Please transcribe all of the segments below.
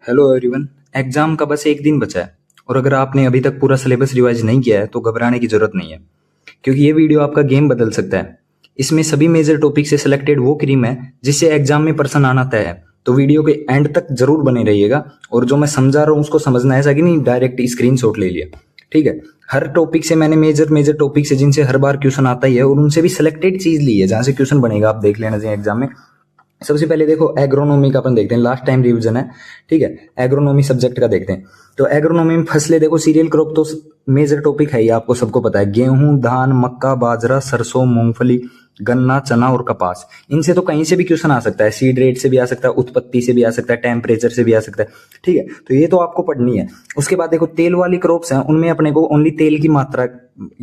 Hello everyone. Exam का बस एक दिन बचा है और अगर आपने अभी तक पूरा सिलेबस रिवाइज नहीं किया है तो घबराने की जरूरत नहीं है, क्योंकि ये वीडियो आपका गेम बदल सकता है। इसमें सभी मेजर टॉपिक से सिलेक्टेड वो क्रीम है जिससे एग्जाम में पर्सन आना तय है। तो वीडियो के एंड तक जरूर बने रहिएगा और जो मैं समझा रहा हूँ उसको समझना है, ऐसा कि नहीं डायरेक्ट स्क्रीनशॉट ले लिया। ठीक है, हर टॉपिक से मैंने मेजर मेजर टॉपिक से जिनसे हर बार क्वेश्चन आता ही है और उनसे भी सिलेक्टेड चीज ली है जहां से क्वेश्चन बनेगा। आप देख लेना चाहिए एग्जाम में। सबसे पहले देखो एग्रोनॉमी का अपन देखते हैं, लास्ट टाइम रिवीजन है। ठीक है, एग्रोनॉमी सब्जेक्ट का देखते हैं। तो एग्रोनॉमी में फसलें देखो, सीरियल क्रॉप तो मेजर टॉपिक है, ये आपको सबको पता है। गेहूं, धान, मक्का, बाजरा, सरसों, मूंगफली, गन्ना, चना और कपास। इनसे तो कहीं से भी क्वेश्चन आ सकता है, सीड रेट से भी आ सकता है, उत्पत्ति से भी आ सकता है, टेम्परेचर से भी आ सकता है। ठीक है, तो ये तो आपको पढ़नी है। उसके बाद देखो तेल वाली क्रॉप्स हैं, उनमें अपने को ओनली तेल की मात्रा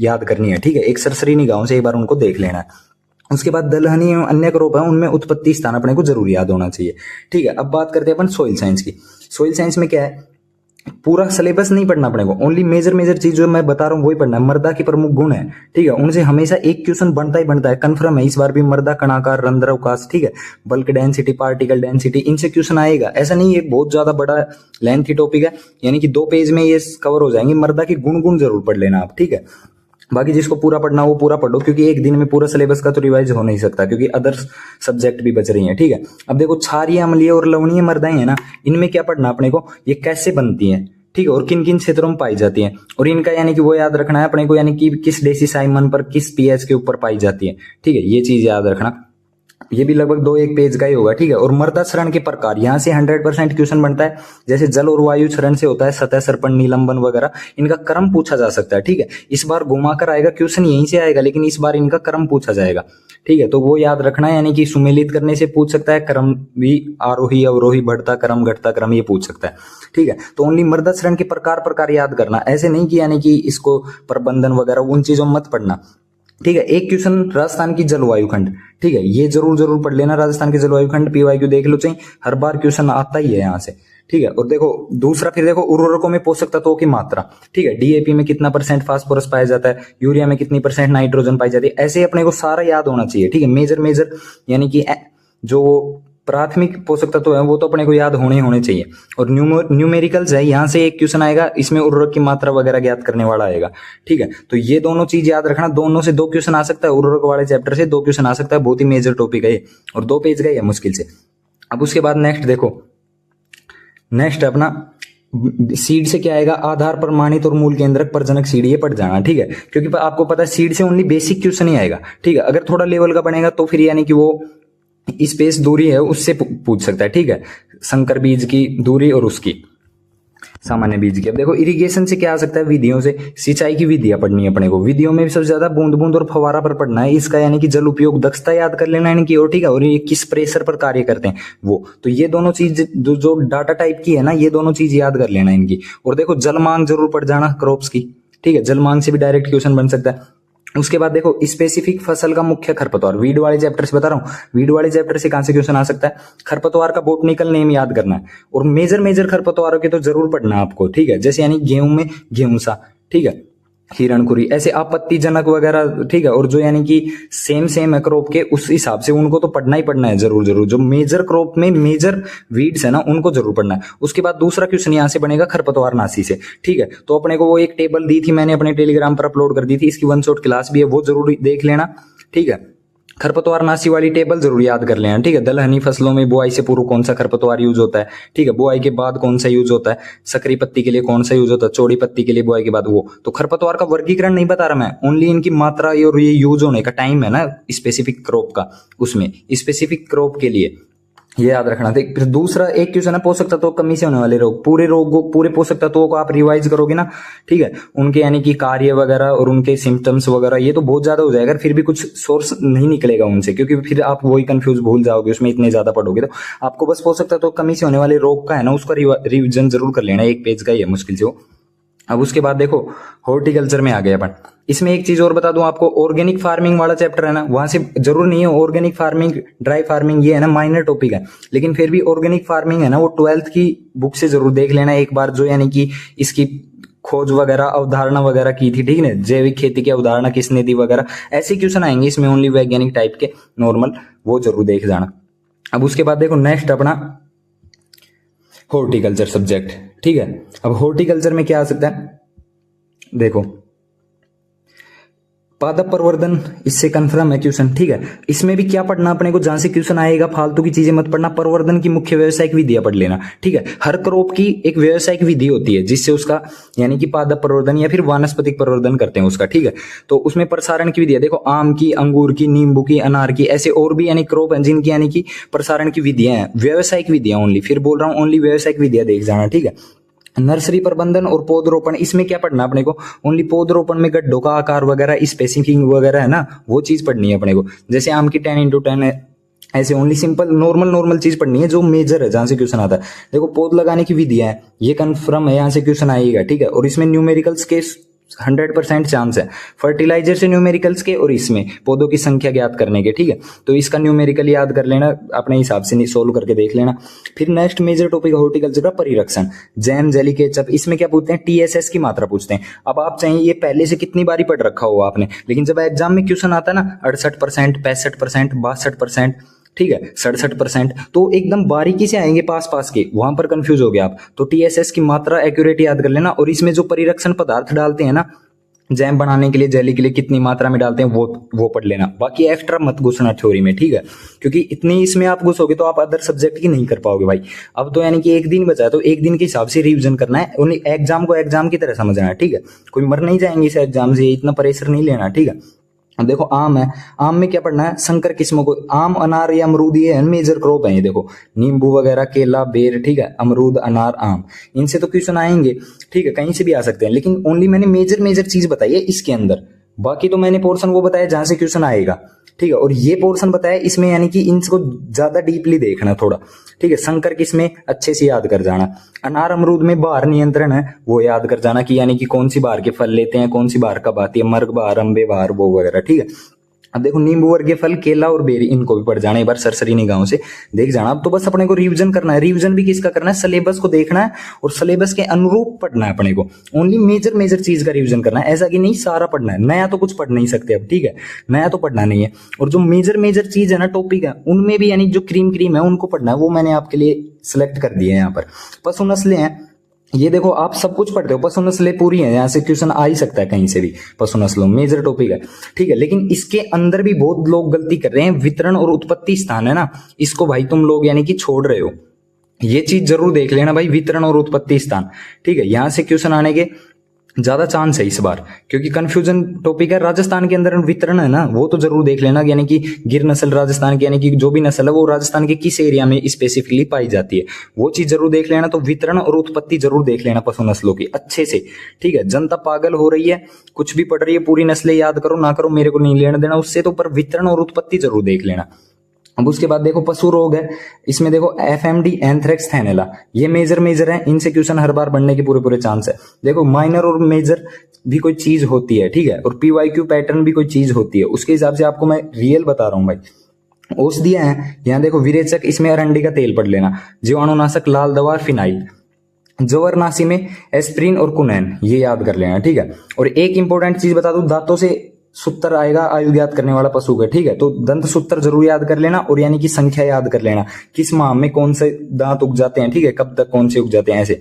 याद करनी है। ठीक है, एक सरसरी निगाहों से एक बार उनको देख लेना है। उसके बाद दलहनी एवं अन्य क्रॉप है, उनमें उत्पत्ति स्थान अपने को जरूर याद होना चाहिए। ठीक है, अब बात करते हैं अपन सोइल साइंस की। सोइल साइंस में क्या है, पूरा सिलेबस नहीं पढ़ना अपने को, ओनली मेजर मेजर चीज जो मैं बता रहा हूँ वही पढ़ना है। मृदा के प्रमुख गुण है, ठीक है, उनसे हमेशा एक क्वेश्चन बनता ही बनता है, कंफर्म है। इस बार भी मृदा कणाकार, रंध्र अवकाश, ठीक है, बल्क डेंसिटी, पार्टिकल डेंसिटी, इनसे क्वेश्चन आएगा। ऐसा नहीं है बहुत ज्यादा बड़ा लेंथी टॉपिक है, यानी कि 2 पेज में ये कवर हो जाएंगे। मृदा की गुण जरूर पढ़ लेना आप। ठीक है, बाकी जिसको पूरा पढ़ना वो पूरा पढ़ो, क्योंकि एक दिन में पूरा सिलेबस का तो रिवाइज हो नहीं सकता, क्योंकि अदर सब्जेक्ट भी बच रही हैं। ठीक है, अब देखो क्षारीय, अम्लीय और लवणीय मृदाएं है ना, इनमें क्या पढ़ना अपने को, ये कैसे बनती हैं, ठीक है, और किन किन क्षेत्रों में पाई जाती हैं, और इनका यानी कि वो याद रखना है अपने को, यानी कि किस डेसिसाइमन पर, किस पीएच के ऊपर पाई जाती है। ठीक है, ये चीज याद रखना। ये भी लगभग 2-1 पेज का ही होगा। ठीक है, और मृदा क्षरण के प्रकार, यहाँ से 100% क्वेश्चन बनता है। जैसे जल और वायु क्षरण से होता है सतह सर्पण, निलंबन वगैरह, इनका क्रम पूछा जा सकता है। ठीक है, इस बार घुमाकर आएगा क्वेश्चन, यहीं से आएगा, लेकिन इस बार इनका क्रम पूछा जाएगा। ठीक है, तो वो याद रखना है, यानी कि सुमेलित करने से पूछ सकता है, क्रम भी आरोही अवरोही, बढ़ता क्रम घटता क्रम, ये पूछ सकता है। ठीक है, तो ओनली मृदा क्षरण के प्रकार याद करना, ऐसे नहीं कि यानी कि इसको प्रबंधन वगैरह उन चीजों में मत पढ़ना। ठीक है, एक क्वेश्चन राजस्थान की जलवायु खंड, ठीक है, ये जरूर पढ़ लेना। राजस्थान के जलवायु खंड पीवाईक्यू देख लो चाहिए, हर बार क्वेश्चन आता ही है यहाँ से। ठीक है, और देखो दूसरा, फिर देखो उर्वरकों में पोषक तत्वों की मात्रा। ठीक है, डीएपी में कितना % फास्फोरस पाया जाता है, यूरिया में कितनी % नाइट्रोजन पाई जाती है, ऐसे अपने को सारा याद होना चाहिए। ठीक है, मेजर यानी कि जो प्राथमिक पोषक तत्व है वो तो अपने को याद होने चाहिए। और न्यूमेरिकल्स है, यहाँ से एक क्वेश्चन आएगा, इसमें उर्वरक की मात्रा वगैरह ज्ञात करने वाला आएगा। ठीक है, तो ये दोनों चीज याद रखना, दोनों से 2 क्वेश्चन आ सकता है, उर्वरक वाले चैप्टर से 2 क्वेश्चन आ सकता है, बहुत ही मेजर टॉपिक है और 2 पेज का ही है मुश्किल से। अब उसके बाद नेक्स्ट देखो, नेक्स्ट अपना सीड से क्या आएगा, आधार प्रमाणित और मूल केंद्रक प्रजनक सीड, ये पढ़ जाना। ठीक है, क्योंकि आपको पता है सीड से ओनली बेसिक क्वेश्चन ही आएगा। ठीक है, अगर थोड़ा लेवल का बनेगा तो फिर यानी कि वो स्पेस दूरी है उससे पूछ सकता है। ठीक है, संकर बीज की दूरी और उसकी सामान्य बीज की। अब देखो इरिगेशन से क्या आ सकता है, विधियों से, सिंचाई की विधियां पढ़नी है अपने को। विधियों में भी सबसे ज्यादा बूंद बूंद और फवारा पर पढ़ना है, इसका यानी कि जल उपयोग दक्षता याद कर लेना इनकी। और ठीक है, और ये किस प्रेशर पर कार्य करते हैं वो, तो ये दोनों चीज जो डाटा टाइप की है ना, ये दोनों चीज याद कर लेना इनकी। और देखो जल मांग जरूर पढ़ जाना क्रॉप्स की। ठीक है, जल मांग से भी डायरेक्ट क्वेश्चन बन सकता है। उसके बाद देखो स्पेसिफिक फसल का मुख्य खरपतवार, वीड वाले चैप्टर से बता रहा हूँ, वीड वाले चैप्टर से कहां से क्वेश्चन आ सकता है, खरपतवार का बोटनिकल नेम याद करना है। और मेजर खरपतवारों के तो जरूर पढ़ना आपको। ठीक है, जैसे यानी गेहूं में गेहूंसा, ठीक है, हिरणखुरी, ऐसे आपत्तिजनक वगैरह। ठीक है, और जो यानी कि सेम है क्रॉप के, उस हिसाब से उनको तो पढ़ना ही पढ़ना है जरूर। जो मेजर क्रॉप में मेजर वीड्स है ना, उनको जरूर पढ़ना है। उसके बाद दूसरा क्वेश्चन यहाँ से बनेगा खरपतवार नाशी से। ठीक है, तो अपने को वो एक टेबल दी थी, मैंने अपने टेलीग्राम पर अपलोड कर दी थी, इसकी 1 शॉट क्लास भी है, वो जरूर देख लेना। ठीक है, खरपतवार नाशी वाली टेबल जरूर याद कर लेना। ठीक है, दलहनी फसलों में बुआई से पूर्व कौन सा खरपतवार यूज होता है, ठीक है, बुआई के बाद कौन सा यूज होता है, सकरी पत्ती के लिए कौन सा यूज होता है, चौड़ी पत्ती के लिए बुआई के बाद वो। तो खरपतवार का वर्गीकरण नहीं बता रहा मैं, ओनली इनकी मात्रा और ये यूज होने का टाइम है ना स्पेसिफिक क्रॉप का, उसमें स्पेसिफिक क्रॉप के लिए ये याद रखना था। फिर दूसरा एक क्वेश्चन है पोषक तत्वों कमी से होने वाले रोग। पूरे पोषक तत्वों को आप रिवाइज करोगे ना, ठीक है, उनके यानी कि कार्य वगैरह और उनके सिम्टम्स वगैरह, ये तो बहुत ज्यादा हो जाएगा, फिर भी कुछ सोर्स नहीं निकलेगा उनसे, क्योंकि फिर आप वही कंफ्यूज भूल जाओगे उसमें इतने ज्यादा पढ़ोगे। तो आपको बस पोषक तत्वों कमी से होने वाले रोग का है ना, उसका रिविजन जरूर कर लेना, 1 पेज का ही है मुश्किल से वो। अब उसके बाद देखो हॉर्टिकल्चर में आ गए अपन। इसमें एक चीज और बता दूं आपको, ऑर्गेनिक फार्मिंग वाला चैप्टर है ना, वहां से जरूर नहीं है ऑर्गेनिक फार्मिंग, ड्राई फार्मिंग, ये है ना माइनर टॉपिक है, लेकिन फिर भी ऑर्गेनिक फार्मिंग है ना, वो 12th की बुक से जरूर देख लेना एक बार, जो यानी कि इसकी खोज वगैरह अवधारणा वगैरह की थी। ठीक है, जैविक खेती की अवधारणा किसने दी वगैरह, ऐसे क्वेश्चन आएंगे इसमें, ओनली वैज्ञानिक टाइप के नॉर्मल, वो जरूर देख जाना। अब उसके बाद देखो नेक्स्ट अपना हॉर्टिकल्चर सब्जेक्ट, ठीक है। अब हॉर्टिकल्चर में क्या आ सकता है, देखो पादप प्रवर्धन, इससे कंफर्म है क्वेश्चन, ठीक है। इसमें भी क्या पढ़ना अपने को, जहां से क्वेश्चन आएगा फालतू की चीजें मत पढ़ना, प्रवर्धन की मुख्य व्यावसायिक विधियां पढ़ लेना, ठीक है। हर क्रॉप की एक व्यावसायिक विधि होती है जिससे उसका यानी कि पादप प्रवर्धन या फिर वानस्पतिक प्रवर्धन करते हैं उसका, ठीक है। तो उसमें प्रसारण की विधियां देखो, आम की, अंगूर की, नींबू की, अनार की, ऐसे और भी यानी क्रॉप है जिनकी यानी कि प्रसारण की विधियां हैं, व्यावसायिक विधियां ओनली, फिर बोल रहा हूं ओनली व्यावसायिक विधियां देख जाना, ठीक है। नर्सरी प्रबंधन और पौधरोपण, इसमें क्या पढ़ना अपने को, ओनली पौधरोपण में गड्ढों का आकार वगैरह, स्पेसिफिंग वगैरह है ना, वो चीज पढ़नी है अपने को। जैसे आम की 10x10 है, ऐसे ओनली सिंपल नॉर्मल चीज पढ़नी है जो मेजर है, जहां से क्वेश्चन आता है। देखो पौध लगाने की विधियां है, ये कंफर्म है, यहां से क्वेश्चन आएगा, ठीक है। और इसमें न्यूमेरिकल्स के 100% चांस है, फर्टिलाइजर से न्यूमेरिकल्स के और इसमें पौधों की संख्या ज्ञात करने के, ठीक है। तो इसका न्यूमेरिकल याद कर लेना, अपने हिसाब से सोल्व करके देख लेना। फिर नेक्स्ट मेजर टॉपिक हॉर्टिकल्चर का परिरक्षण, जैम, जेली, केचप, इसमें क्या पूछते हैं, TSS की मात्रा पूछते हैं। अब आप चाहें ये पहले से कितनी बारी पढ़ रखा हो आपने, लेकिन जब एग्जाम में क्वेश्चन आता है ना 68%, 65%, 62%, ठीक है, 67%, तो एकदम बारीकी से आएंगे पास के, वहां पर कंफ्यूज हो गए आप। तो TSS की मात्रा एक्यूरेट याद कर लेना। और इसमें जो परिरक्षण पदार्थ डालते हैं ना जैम बनाने के लिए, जेली के लिए कितनी मात्रा में डालते हैं वो पढ़ लेना। बाकी एक्स्ट्रा मत घुसना थ्योरी में, ठीक है, क्योंकि इतनी इसमें आप घुसोगे तो आप अदर सब्जेक्ट की नहीं कर पाओगे भाई। अब तो यानी कि एक दिन बचा है, तो एक दिन के हिसाब से रिवीजन करना है, उन्हें एग्जाम को एग्जाम की तरह समझना है, ठीक है। कोई मर नहीं जाएंगे इस एग्जाम से, इतना प्रेशर नहीं लेना, ठीक है। अब देखो आम है, आम में क्या पढ़ना है, संकर किस्मों को, आम, अनार या अमरूद, ये मेजर क्रॉप है ये देखो, नींबू वगैरह, केला, बेर, ठीक है, अमरूद, अनार, आम, इनसे तो क्वेश्चन आएंगे, ठीक है, कहीं से भी आ सकते हैं, लेकिन ओनली मैंने मेजर चीज बताई है इसके अंदर। बाकी तो मैंने पोर्शन वो बताया जहां से क्वेश्चन आएगा, ठीक है। और ये पोर्शन बताया इसमें यानी कि इनको ज्यादा डीपली देखना थोड़ा, ठीक है। संकर किस्में अच्छे से याद कर जाना, अनार अमरूद में बाहर नियंत्रण है वो याद कर जाना कि यानी कि कौन सी बाहर के फल लेते हैं, कौन सी बाहर कब आती है, मर्ग बाहर, अम्बे बाहर, वो वगैरह, ठीक है। अब देखो नींबू वर्गीय फल, केला और बेरी, इनको भी पढ़ जाना एक बार सरसरी निगाहों से देख जाना। अब तो बस अपने को रिवीजन करना है, रिवीजन भी किसका करना है, सिलेबस को देखना है और सिलेबस के अनुरूप पढ़ना है अपने को। ओनली मेजर चीज का रिवीजन करना है, ऐसा कि नहीं सारा पढ़ना है, नया तो कुछ पढ़ नहीं सकते अब, ठीक है, नया तो पढ़ना नहीं है। और जो मेजर चीज है ना, टॉपिक है, उनमें भी यानी जो क्रीम है उनको पढ़ना है, वो मैंने आपके लिए सिलेक्ट कर दिया है। यहाँ पर पशु नस्लें हैं, ये देखो आप सब कुछ पढ़ते हो, पशु नस्लें पूरी हैं, यहाँ से क्वेश्चन आ ही सकता है कहीं से भी, पशु नस्लों मेजर टॉपिक है, ठीक है। लेकिन इसके अंदर भी बहुत लोग गलती कर रहे हैं, वितरण और उत्पत्ति स्थान है ना, इसको भाई तुम लोग यानी कि छोड़ रहे हो, ये चीज जरूर देख लेना भाई, वितरण और उत्पत्ति स्थान, ठीक है। यहाँ से क्वेश्चन आने के ज्यादा चांस है इस बार, क्योंकि कंफ्यूजन टॉपिक है। राजस्थान के अंदर वितरण है ना, वो तो जरूर देख लेना, यानी कि गिर नस्ल राजस्थान की, यानी कि जो भी नस्ल है वो राजस्थान के किस एरिया में स्पेसिफिकली पाई जाती है, वो चीज जरूर देख लेना। तो वितरण और उत्पत्ति जरूर देख लेना पशु नस्लों की अच्छे से, ठीक है। जनता पागल हो रही है, कुछ भी पढ़ रही है, पूरी नस्लें याद करो ना करो मेरे को नहीं लेना देना उससे, तो पर वितरण और उत्पत्ति जरूर देख लेना। अब उसके बाद देखो पशु रोग है, इसमें देखो FMD, एंथ्रेक्स, थैनेला, ये मेजर है, इनसे क्वेश्चन हर बार बनने के पूरे चांस है। देखो माइनर और मेजर भी कोई चीज होती है, ठीक है, और PYQ पैटर्न भी कोई चीज होती है, उसके हिसाब से आपको मैं रियल बता रहा हूं भाई। औषधियां हैं, यहाँ देखो विरेचक, इसमें अरंडी का तेल पढ़ लेना, जीवाणुनाशक लाल दवा, फिनाइल, जवरनाशी में एस्प्रिन और कुनैन, ये याद कर लेना, ठीक है। और एक इंपॉर्टेंट चीज बता दूं, दांतों से सूत्र आएगा आयु ज्ञात करने वाला पशु का, ठीक है, तो दंत सूत्र जरूर याद कर लेना, और यानी कि संख्या याद कर लेना, किस माह में कौन से दांत उग जाते हैं, ठीक है, कब तक कौन से उग जाते हैं, ऐसे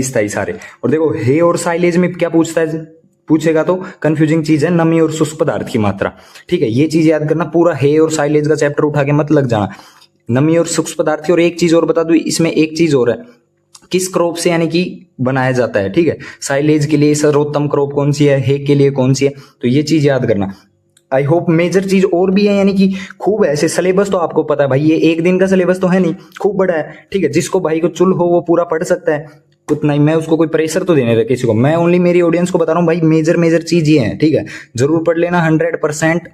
स्थाई सारे। और देखो हे और साइलेज में क्या पूछता है, पूछेगा तो कंफ्यूजिंग चीज है, नमी और शुष्क पदार्थ की मात्रा, ठीक है, ये चीज याद करना। पूरा हे और साइलेज का चैप्टर उठा के मत लग जाना, नमी और शुष्क पदार्थ की। और एक चीज और बता दूं, इसमें एक चीज और है, किस क्रॉप से यानी कि बनाया जाता है, ठीक है, साइलेज के लिए सर्वोत्तम क्रॉप कौन सी है, हे के लिए कौन सी है, तो ये चीज याद करना। आई होप मेजर चीज और भी है, यानी कि खूब है, ऐसे सिलेबस तो आपको पता है भाई, ये एक दिन का सिलेबस तो है नहीं, खूब बड़ा है, ठीक है, जिसको भाई को चुल हो वो पूरा पढ़ सकता है, उतना ही। मैं उसको कोई प्रेशर तो देने रहा किसी को, मैं ओनली मेरी ऑडियंस को बता रहा हूँ भाई, मेजर चीज ये है, ठीक है, जरूर पढ़ लेना। 100%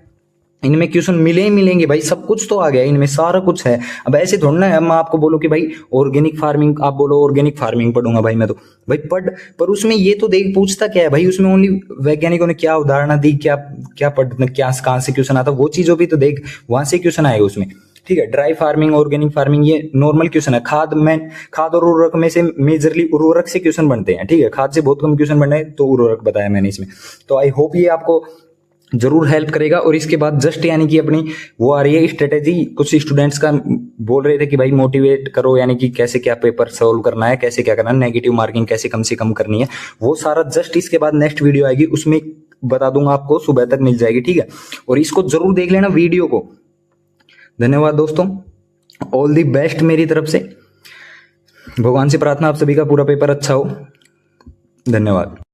इनमें क्वेश्चन मिले ही मिलेंगे भाई, सब कुछ तो आ गया इनमें, सारा कुछ है। अब ऐसे थोड़ा ना मैं आपको बोलूं कि भाई ऑर्गेनिक फार्मिंग, आप बोलो ऑर्गेनिक फार्मिंग पढ़ूंगा भाई मैं, तो भाई पढ़, पर उसमें ये तो देख पूछता क्या है भाई, उसमें ओनली वैज्ञानिकों ने क्या उदाहरण दी, क्या क्या पढ़ना, क्या कहाँ से क्वेश्चन आता, वो चीजों भी तो देख, वहां से क्वेश्चन आएगा उसमें, ठीक है। ड्राई फार्मिंग, ऑर्गेनिक फार्मिंग, ये नॉर्मल क्वेश्चन है। खाद और उर्वरक में से मेजरली उर्वरक से क्वेश्चन बनते हैं, ठीक है, खाद से बहुत कम क्वेश्चन बने, तो उर्वरक बताया मैंने इसमें। तो आई होप ये आपको जरूर हेल्प करेगा। और इसके बाद जस्ट यानी कि अपनी वो आ रही है स्ट्रेटेजी, कुछ स्टूडेंट्स का बोल रहे थे कि भाई मोटिवेट करो, यानी कि कैसे क्या पेपर सॉल्व करना है, कैसे क्या करना है, नेगेटिव मार्किंग कैसे कम से कम करनी है, वो सारा जस्ट इसके बाद नेक्स्ट वीडियो आएगी उसमें बता दूंगा आपको, सुबह तक मिल जाएगी, ठीक है। और इसको जरूर देख लेना वीडियो को। धन्यवाद दोस्तों, ऑल दी बेस्ट मेरी तरफ से। भगवान से प्रार्थना आप सभी का पूरा पेपर अच्छा हो। धन्यवाद।